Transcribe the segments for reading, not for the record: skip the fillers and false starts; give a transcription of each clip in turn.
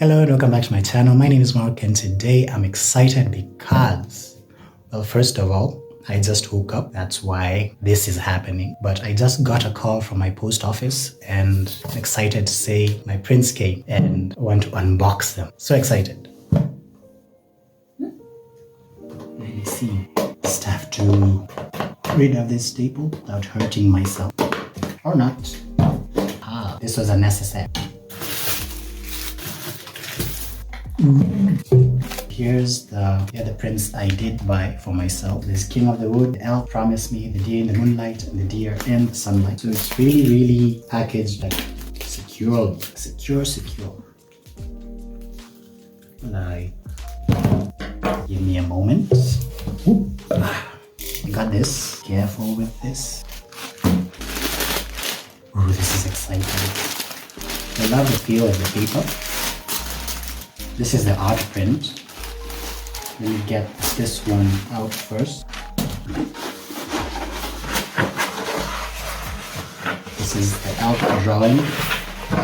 Hello and welcome back to my channel. My name is Mark and today I'm excited because, well, first of all, I just woke up. That's why this is happening. But I just got a call from my post office and I'm excited to say my prints came and I want to unbox them. So excited. Let me see. Just have to rid of this staple without hurting myself. Or not. This was unnecessary. Here's the prints I did buy for myself. There's King of the Wood, Elf, Promise Me, The Deer in the Moonlight, and The Deer in the Sunlight. So it's really packaged like securely. Secure. Give me a moment. I got this. Careful with this. Oh, this is exciting. I love the feel of the paper. This is the art print. Let me get this one out first. This is the elf drawing I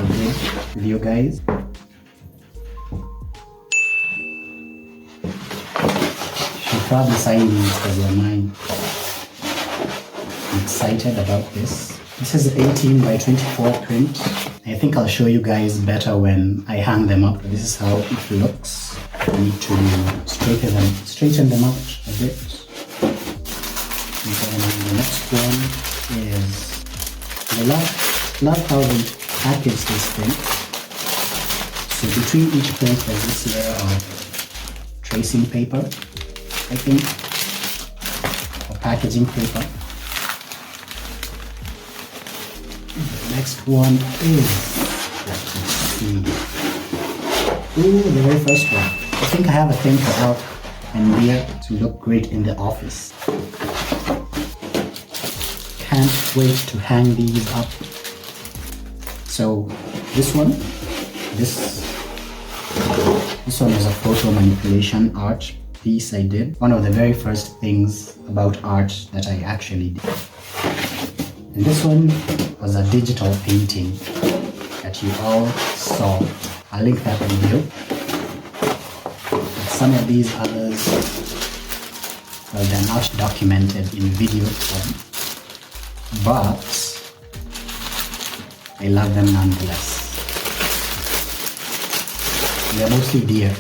did with you guys. Should probably sign these because they're mine. I'm excited about this. This is an 18 by 24 print. I think I'll show you guys better when I hang them up. This is how it looks. I need to straighten them out a bit. And then the next one is, I love how they package this thing. So between each print there's this layer of tracing paper, I think, or packaging paper. The next one is, let's see. Ooh, the very first one. I think I have a thing for elf and deer to look great in the office. Can't wait to hang these up. So this one is a photo manipulation art piece I did. One of the very first things about art that I actually did. And this one was a digital painting that you all saw. I'll link that video. But some of these others, well, they're not documented in video form, but I love them nonetheless. They're mostly deer.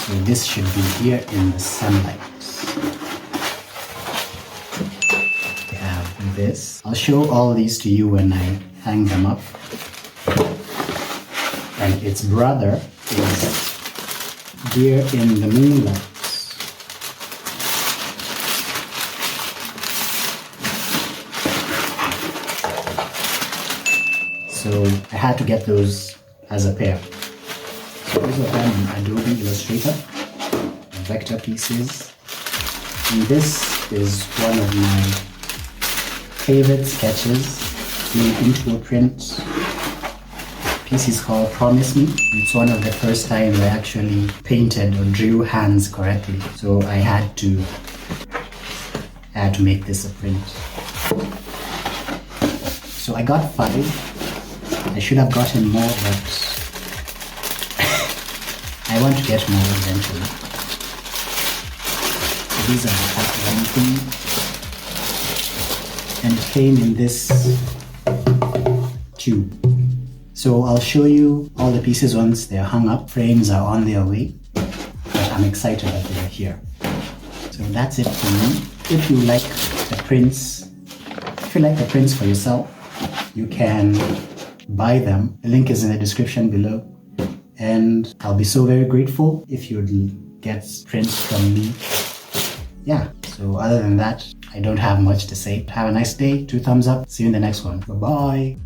So this should be here in the sunlight. We have this. I'll show all these to you when I hang them up. And its brother is Deer in the Moonlight. So I had to get those as a pair. So these are done in Adobe Illustrator, vector pieces. And this is one of my favorite sketches made into a print. The piece is called Promise Me. It's one of the first times I actually painted or drew hands correctly. So I had to make this a print. So I got 5. I should have gotten more, but I want to get more eventually. So these are the packaging thing. And it came in this tube. So I'll show you all the pieces once they're hung up. Frames are on their way, but I'm excited that they're here. So that's it for me. If you like the prints for yourself, you can buy them. The link is in the description below. And I'll be so very grateful if you'd get prints from me. Yeah, so other than that, I don't have much to say. Have a nice day, 2 thumbs up. See you in the next one. Bye-bye.